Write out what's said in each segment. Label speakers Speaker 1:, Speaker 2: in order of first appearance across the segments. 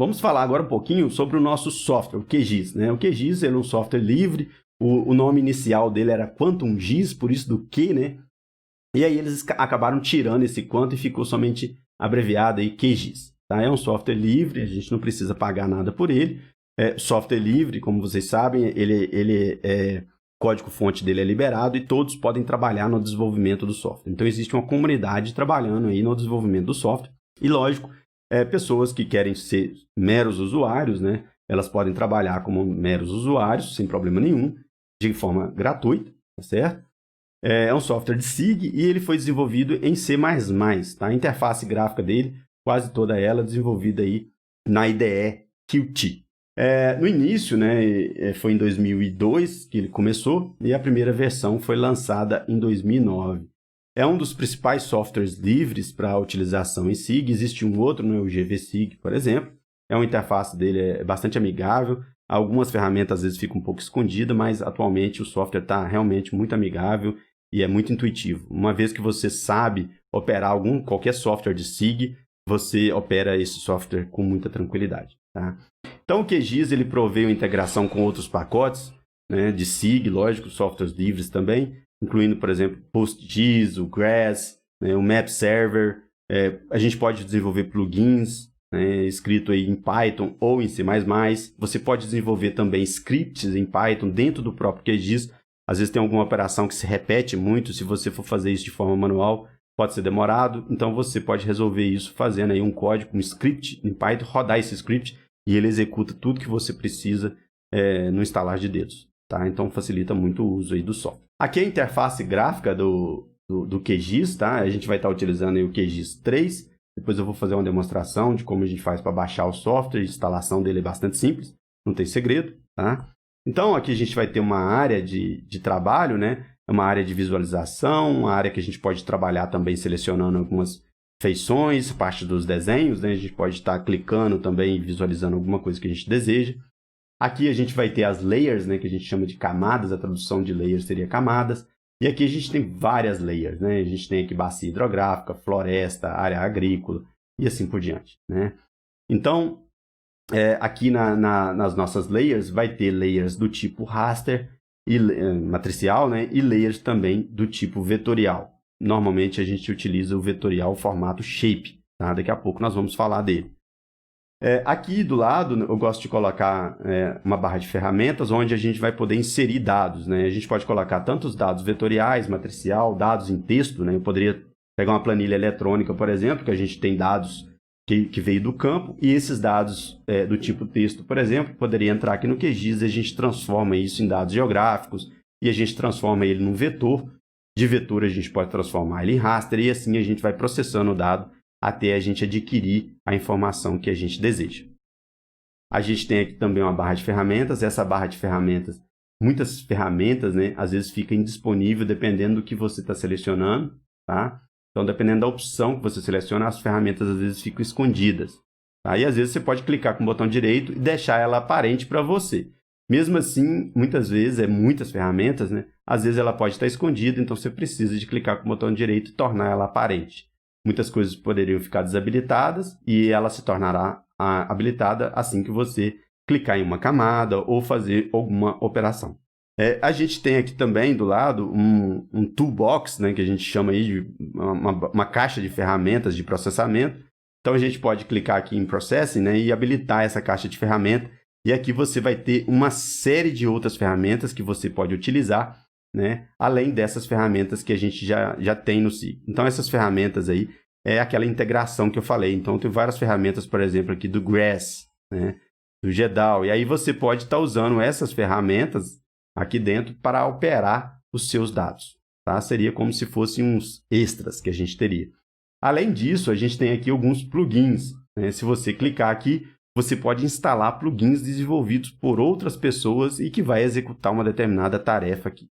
Speaker 1: Vamos falar agora um pouquinho sobre o nosso software, o QGIS, né? O QGIS é um software livre, o nome inicial dele era QuantumGIS, por isso do Q, né? E aí eles acabaram tirando esse Quantum e ficou somente abreviado aí QGIS. Tá? É um software livre, a gente não precisa pagar nada por ele. Software livre, como vocês sabem, o código-fonte dele é liberado e todos podem trabalhar no desenvolvimento do software. Então existe uma comunidade trabalhando aí no desenvolvimento do software. E lógico, pessoas que querem ser meros usuários, né? Elas podem trabalhar como meros usuários, sem problema nenhum, de forma gratuita, tá certo? É um software de SIG e ele foi desenvolvido em C++, tá? A interface gráfica dele, quase toda ela desenvolvida aí na IDE Qt. No início, né, foi em 2002 que ele começou e a primeira versão foi lançada em 2009. É um dos principais softwares livres para utilização em SIG. Existe um outro, né, o GVSIG, por exemplo. A interface dele é bastante amigável. Algumas ferramentas às vezes ficam um pouco escondidas, mas atualmente o software está realmente muito amigável e é muito intuitivo. Uma vez que você sabe operar qualquer software de SIG, você opera esse software com muita tranquilidade. Tá? Então o QGIS ele provê uma integração com outros pacotes, né, de SIG, lógico, softwares livres também, incluindo, por exemplo, PostGIS, o GRASS, né, o Map Server. A gente pode desenvolver plugins, né, escrito aí em Python ou em C++. Você pode desenvolver também scripts em Python dentro do próprio QGIS. Às vezes tem alguma operação que se repete muito. Se você for fazer isso de forma manual, pode ser demorado. Então você pode resolver isso fazendo aí um código, um script em Python, rodar esse script e ele executa tudo que você precisa no instalar de dedos. Tá? Então facilita muito o uso aí do software. Aqui é a interface gráfica do QGIS, tá? A gente vai estar utilizando aí o QGIS 3. Depois eu vou fazer uma demonstração de como a gente faz para baixar o software. A instalação dele é bastante simples, não tem segredo. Tá? Então aqui a gente vai ter uma área de trabalho, né? Uma área de visualização, uma área que a gente pode trabalhar também selecionando algumas feições, parte dos desenhos, né? A gente pode estar clicando também e visualizando alguma coisa que a gente deseja. Aqui a gente vai ter as layers, né, que a gente chama de camadas, a tradução de layers seria camadas. E aqui a gente tem várias layers, né? A gente tem aqui bacia hidrográfica, floresta, área agrícola e assim por diante, né? Então, aqui nas nossas layers vai ter layers do tipo raster, matricial, né? E layers também do tipo vetorial. Normalmente a gente utiliza o vetorial formato shape, tá? Daqui a pouco nós vamos falar dele. Aqui do lado eu gosto de colocar uma barra de ferramentas onde a gente vai poder inserir dados, né? A gente pode colocar tanto os dados vetoriais, matricial, dados em texto, né? Eu poderia pegar uma planilha eletrônica, por exemplo, que a gente tem dados que veio do campo e esses dados do tipo texto, por exemplo, poderia entrar aqui no QGIS e a gente transforma isso em dados geográficos e a gente transforma ele num vetor. De vetor a gente pode transformar ele em raster e assim a gente vai processando o dado até a gente adquirir a informação que a gente deseja. A gente tem aqui também uma barra de ferramentas. Essa barra de ferramentas, muitas ferramentas, né, às vezes fica indisponível dependendo do que você está selecionando. Tá? Então, dependendo da opção que você seleciona, as ferramentas às vezes ficam escondidas. Tá? E às vezes você pode clicar com o botão direito e deixar ela aparente para você. Mesmo assim, muitas vezes, muitas ferramentas, né, às vezes ela pode estar escondida, então você precisa de clicar com o botão direito e tornar ela aparente. Muitas coisas poderiam ficar desabilitadas e ela se tornará habilitada assim que você clicar em uma camada ou fazer alguma operação. A gente tem aqui também do lado um toolbox, né, que a gente chama aí de uma caixa de ferramentas de processamento. Então a gente pode clicar aqui em Processing, né, e habilitar essa caixa de ferramentas. E aqui você vai ter uma série de outras ferramentas que você pode utilizar, né? Além dessas ferramentas que a gente já tem no SIG. Então, essas ferramentas aí é aquela integração que eu falei. Então, tem várias ferramentas, por exemplo, aqui do GRASS, né? Do GEDAL. E aí você pode estar usando essas ferramentas aqui dentro para operar os seus dados. Tá? Seria como se fossem uns extras que a gente teria. Além disso, a gente tem aqui alguns plugins, né? Se você clicar aqui, você pode instalar plugins desenvolvidos por outras pessoas e que vai executar uma determinada tarefa que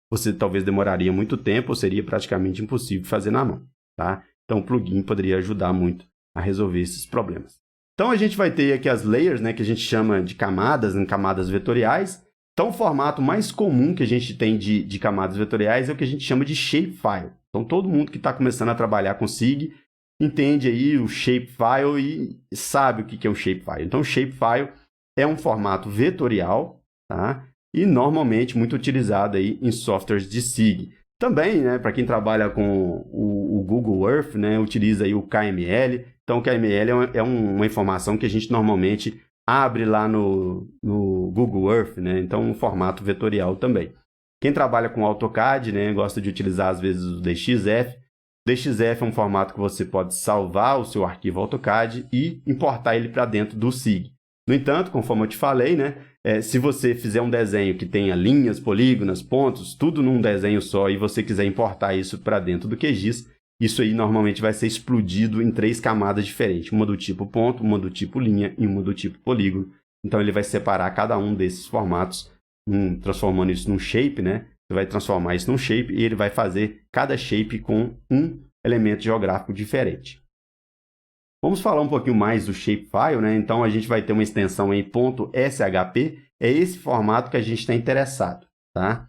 Speaker 1: você talvez demoraria muito tempo ou seria praticamente impossível fazer na mão. Tá? Então, o plugin poderia ajudar muito a resolver esses problemas. Então, a gente vai ter aqui as layers, né, que a gente chama de camadas, em camadas vetoriais. Então, o formato mais comum que a gente tem de camadas vetoriais é o que a gente chama de shapefile. Então, todo mundo que está começando a trabalhar com SIG entende aí o shapefile e sabe o que é um shapefile. Então, o shapefile é um formato vetorial, tá? E normalmente muito utilizado aí em softwares de SIG. Também, né, para quem trabalha com o Google Earth, né, utiliza aí o KML. Então, o KML é uma informação que a gente normalmente abre lá no Google Earth, né? Então, um formato vetorial também. Quem trabalha com AutoCAD, né, gosta de utilizar às vezes o DXF. DXF é um formato que você pode salvar o seu arquivo AutoCAD e importar ele para dentro do SIG. No entanto, conforme eu te falei, né, se você fizer um desenho que tenha linhas, polígonos, pontos, tudo num desenho só, e você quiser importar isso para dentro do QGIS, isso aí normalmente vai ser explodido em 3 camadas diferentes, uma do tipo ponto, uma do tipo linha e uma do tipo polígono. Então ele vai separar cada um desses formatos, transformando isso num shape, né? Você vai transformar isso num shape e ele vai fazer cada shape com um elemento geográfico diferente. Vamos falar um pouquinho mais do shapefile, né? Então a gente vai ter uma extensão em .shp, é esse formato que a gente está interessado, tá?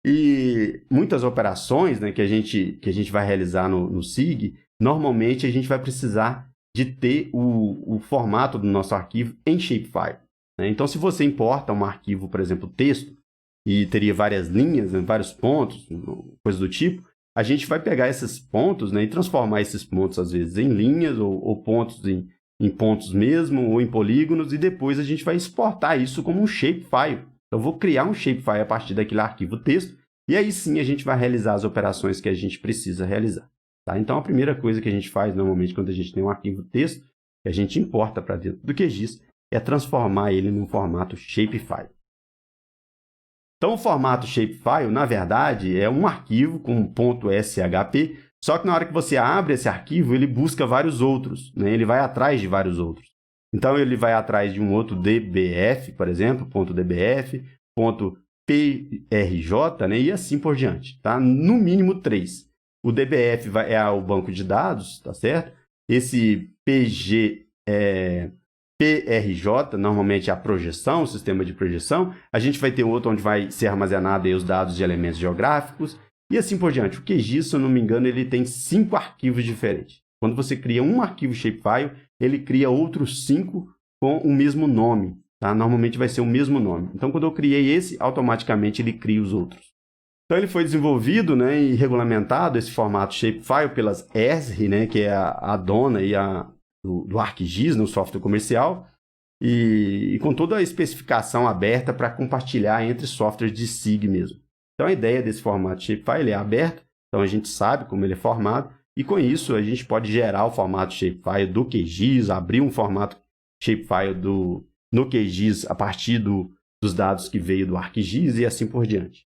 Speaker 1: E muitas operações, né, que a gente vai realizar no SIG, normalmente a gente vai precisar de ter o formato do nosso arquivo em shapefile, né? Então, se você importa um arquivo, por exemplo, texto, e teria várias linhas, né, vários pontos, coisa do tipo, a gente vai pegar esses pontos, né, e transformar esses pontos, às vezes, em linhas ou pontos em pontos mesmo, ou em polígonos, e depois a gente vai exportar isso como um shapefile. Eu vou criar um shapefile a partir daquele arquivo texto, e aí sim a gente vai realizar as operações que a gente precisa realizar. Tá? Então, a primeira coisa que a gente faz normalmente quando a gente tem um arquivo texto, que a gente importa para dentro do QGIS, é transformar ele num formato shapefile. Então, o formato shapefile, na verdade, é um arquivo com .shp, só que na hora que você abre esse arquivo, ele busca vários outros, né? Ele vai atrás de vários outros. Então, ele vai atrás de um outro DBF, por exemplo, .dbf, .prj, né? E assim por diante, tá? No mínimo 3. O DBF é o banco de dados, tá certo? Esse PRJ, normalmente é a projeção, o sistema de projeção. A gente vai ter outro onde vai ser armazenado aí os dados de elementos geográficos e assim por diante. O QGIS, se eu não me engano, ele tem 5 arquivos diferentes. Quando você cria um arquivo shapefile, ele cria outros 5 com o mesmo nome. Tá? Normalmente vai ser o mesmo nome. Então, quando eu criei esse, automaticamente ele cria os outros. Então, ele foi desenvolvido, né, e regulamentado, esse formato shapefile, pelas ESRI, né, que é a dona e do ArcGIS, no software comercial, e com toda a especificação aberta para compartilhar entre softwares de SIG mesmo. Então, a ideia desse formato shapefile é aberto, então a gente sabe como ele é formado, e com isso a gente pode gerar o formato shapefile do QGIS, abrir um formato shapefile no QGIS a partir dos dados que veio do ArcGIS e assim por diante.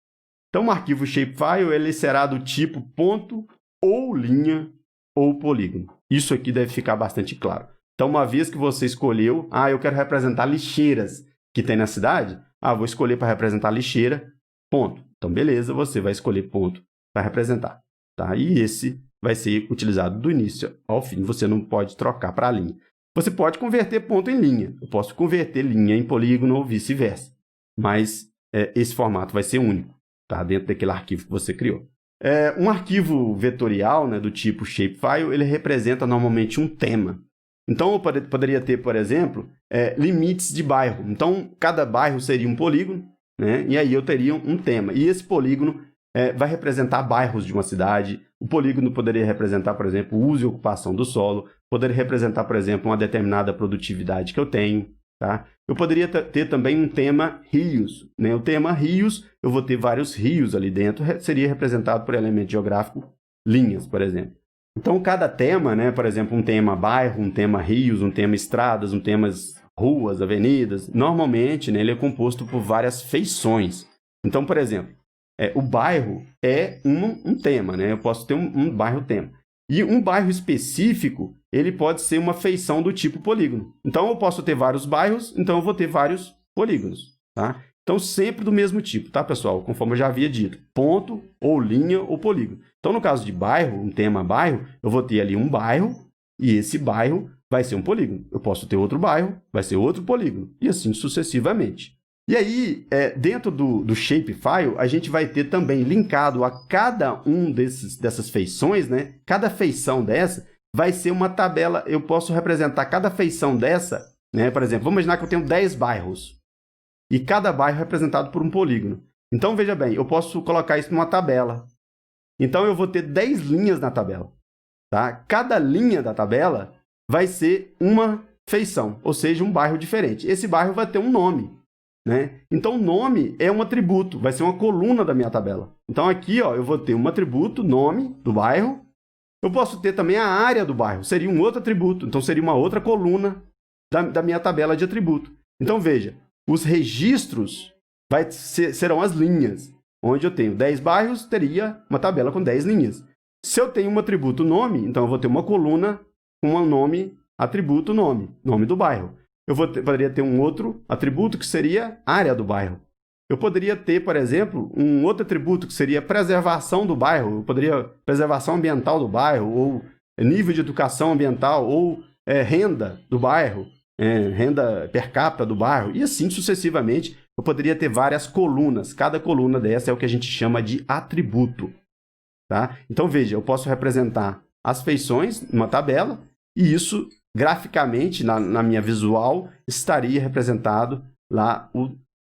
Speaker 1: Então, um arquivo shapefile ele será do tipo ponto, ou linha, ou polígono. Isso aqui deve ficar bastante claro. Então, uma vez que você escolheu, eu quero representar lixeiras que tem na cidade, vou escolher para representar lixeira, ponto. Então, beleza, você vai escolher ponto para representar. Tá? E esse vai ser utilizado do início ao fim, você não pode trocar para linha. Você pode converter ponto em linha, eu posso converter linha em polígono ou vice-versa, mas esse formato vai ser único, tá? Dentro daquele arquivo que você criou. Um arquivo vetorial, né, do tipo shapefile, ele representa normalmente um tema. Então, eu poderia ter, por exemplo, limites de bairro. Então, cada bairro seria um polígono, né, e aí eu teria um tema. E esse polígono vai representar bairros de uma cidade. O polígono poderia representar, por exemplo, o uso e ocupação do solo. Poderia representar, por exemplo, uma determinada produtividade que eu tenho. Tá? Eu poderia ter também um tema rios. Né? O tema rios, eu vou ter vários rios ali dentro, seria representado por elemento geográfico linhas, por exemplo. Então, cada tema, né? Por exemplo, um tema bairro, um tema rios, um tema estradas, um tema ruas, avenidas, normalmente, né, ele é composto por várias feições. Então, por exemplo, o bairro é um tema, né? Eu posso ter um bairro tema. E um bairro específico, ele pode ser uma feição do tipo polígono. Então, eu posso ter vários bairros, então eu vou ter vários polígonos, tá? Então, sempre do mesmo tipo, tá, pessoal? Conforme eu já havia dito, ponto, ou linha, ou polígono. Então, no caso de bairro, um tema bairro, eu vou ter ali um bairro, e esse bairro vai ser um polígono. Eu posso ter outro bairro, vai ser outro polígono, e assim sucessivamente. E aí, dentro do shapefile, a gente vai ter também linkado a cada dessas feições, né? Cada feição dessa, vai ser uma tabela, eu posso representar cada feição dessa, né? Por exemplo, vamos imaginar que eu tenho 10 bairros, e cada bairro é representado por um polígono. Então, veja bem, eu posso colocar isso numa tabela. Então, eu vou ter 10 linhas na tabela. Tá? Cada linha da tabela vai ser uma feição, ou seja, um bairro diferente. Esse bairro vai ter um nome, né? Então, o nome é um atributo, vai ser uma coluna da minha tabela. Então, aqui ó, eu vou ter um atributo, nome do bairro. Eu posso ter também a área do bairro, seria um outro atributo. Então, seria uma outra coluna da minha tabela de atributo. Então, veja, os registros serão as linhas. Onde eu tenho 10 bairros, teria uma tabela com 10 linhas. Se eu tenho um atributo nome, então eu vou ter uma coluna com um nome, atributo nome do bairro. Eu poderia ter um outro atributo que seria área do bairro. Eu poderia ter, por exemplo, um outro atributo que seria preservação do bairro. Eu poderia preservação ambiental do bairro, ou nível de educação ambiental, ou renda do bairro, renda per capita do bairro, e assim sucessivamente. Eu poderia ter várias colunas. Cada coluna dessa é o que a gente chama de atributo. Tá? Então, veja, eu posso representar as feições numa tabela, e isso, graficamente, na minha visual, estaria representado lá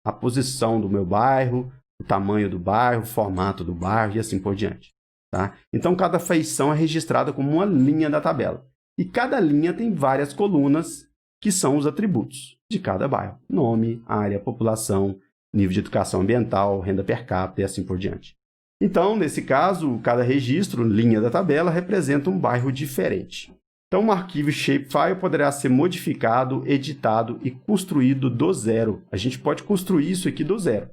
Speaker 1: a posição do meu bairro, o tamanho do bairro, o formato do bairro e assim por diante. Tá? Então, cada feição é registrada como uma linha da tabela. E cada linha tem várias colunas, que são os atributos de cada bairro. Nome, área, população, nível de educação ambiental, renda per capita e assim por diante. Então, nesse caso, cada registro, linha da tabela, representa um bairro diferente. Então, um arquivo shapefile poderá ser modificado, editado e construído do zero. A gente pode construir isso aqui do zero.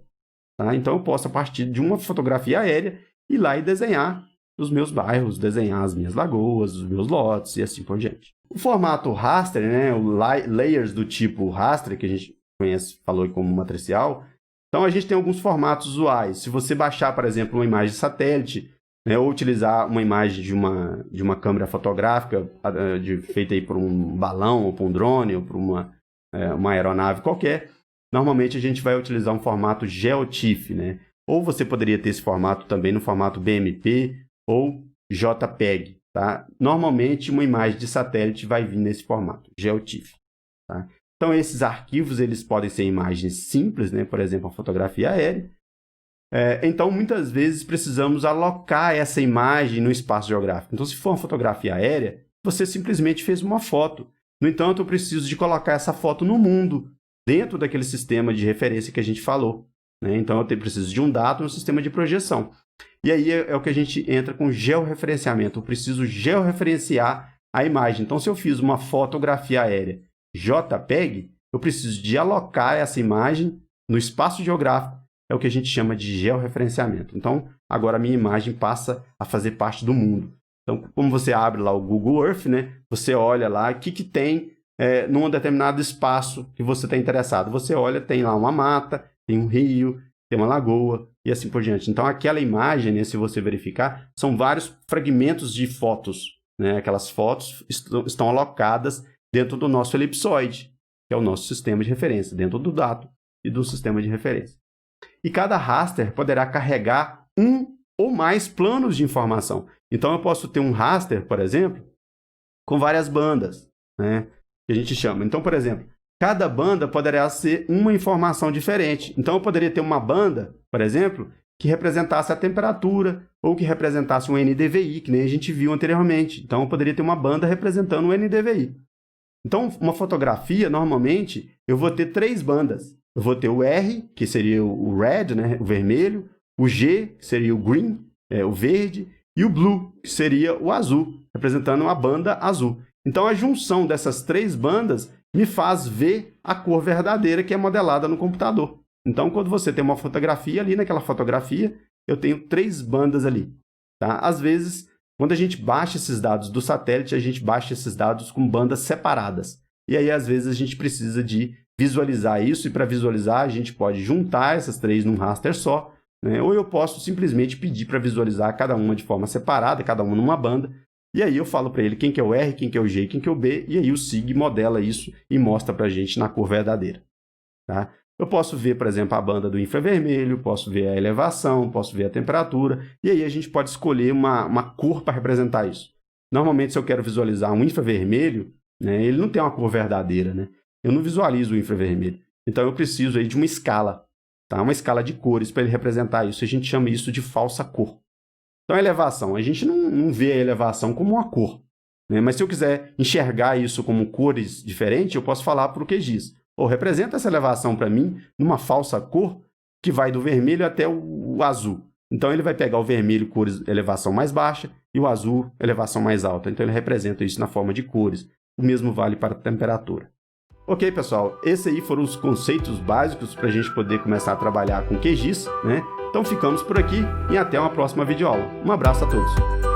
Speaker 1: Tá? Então, eu posso, a partir de uma fotografia aérea, ir lá e desenhar os meus bairros, desenhar as minhas lagoas, os meus lotes e assim por diante. O formato raster, né, o layers do tipo raster, que a gente conhece, falou como matricial. Então, a gente tem alguns formatos usuais. Se você baixar, por exemplo, uma imagem de satélite, né, ou utilizar uma imagem de uma câmera fotográfica feita aí por um balão, ou por um drone, ou por uma aeronave qualquer, normalmente a gente vai utilizar um formato GeoTIFF, né? Ou você poderia ter esse formato também no formato BMP ou JPEG. Tá? Normalmente, uma imagem de satélite vai vir nesse formato, GeoTIFF. Tá? Então, esses arquivos eles podem ser imagens simples, né? Por exemplo, uma fotografia aérea. Então, muitas vezes, precisamos alocar essa imagem no espaço geográfico. Então, se for uma fotografia aérea, você simplesmente fez uma foto. No entanto, eu preciso de colocar essa foto no mundo, dentro daquele sistema de referência que a gente falou. Né? Então, eu preciso de um dado no sistema de projeção. E aí é o que a gente entra com georreferenciamento. Eu preciso georreferenciar a imagem. Então, se eu fiz uma fotografia aérea JPEG, eu preciso de alocar essa imagem no espaço geográfico. É o que a gente chama de georreferenciamento. Então, agora a minha imagem passa a fazer parte do mundo. Então, como você abre lá o Google Earth, né, você olha lá o que tem num determinado espaço que você está interessado. Você olha, tem lá uma mata, tem um rio, tem uma lagoa e assim por diante. Então, aquela imagem, né, se você verificar, são vários fragmentos de fotos. Né? Aquelas fotos estão alocadas dentro do nosso elipsoide, que é o nosso sistema de referência, dentro do dado e do sistema de referência. E cada raster poderá carregar um ou mais planos de informação. Então, eu posso ter um raster, por exemplo, com várias bandas, né, que a gente chama. Então, por exemplo, cada banda poderá ser uma informação diferente. Então, eu poderia ter uma banda, por exemplo, que representasse a temperatura ou que representasse um NDVI, que nem a gente viu anteriormente. Então, eu poderia ter uma banda representando um NDVI. Então, uma fotografia, normalmente, eu vou ter 3 bandas. Eu vou ter o R, que seria o red, né, o vermelho, o G, que seria o green, o verde, e o blue, que seria o azul, representando uma banda azul. Então, a junção dessas 3 bandas me faz ver a cor verdadeira que é modelada no computador. Então, quando você tem uma fotografia ali, naquela fotografia, eu tenho 3 bandas ali. Tá? Às vezes, quando a gente baixa esses dados do satélite, a gente baixa esses dados com bandas separadas. E aí, às vezes, a gente precisa de visualizar isso, e para visualizar, a gente pode juntar essas 3 num raster só, né? Ou eu posso simplesmente pedir para visualizar cada uma de forma separada, cada uma numa banda. E aí eu falo para ele quem que é o R, quem que é o G, quem que é o B, e aí o SIG modela isso e mostra para a gente na cor verdadeira. Tá? Eu posso ver, por exemplo, a banda do infravermelho, posso ver a elevação, posso ver a temperatura, e aí a gente pode escolher uma cor para representar isso. Normalmente, se eu quero visualizar um infravermelho, né, ele não tem uma cor verdadeira, né? Eu não visualizo o infravermelho. Então, eu preciso aí de uma escala, tá? Uma escala de cores para ele representar isso. A gente chama isso de falsa cor. Então, a elevação. A gente não vê a elevação como uma cor, né? Mas se eu quiser enxergar isso como cores diferentes, eu posso falar para o QGIS. Representa essa elevação para mim numa falsa cor que vai do vermelho até o azul. Então, ele vai pegar o vermelho, cores, elevação mais baixa, e o azul, elevação mais alta. Então, ele representa isso na forma de cores. O mesmo vale para a temperatura. Ok, pessoal, esses aí foram os conceitos básicos para a gente poder começar a trabalhar com QGIS, né? Então, ficamos por aqui e até uma próxima videoaula. Um abraço a todos!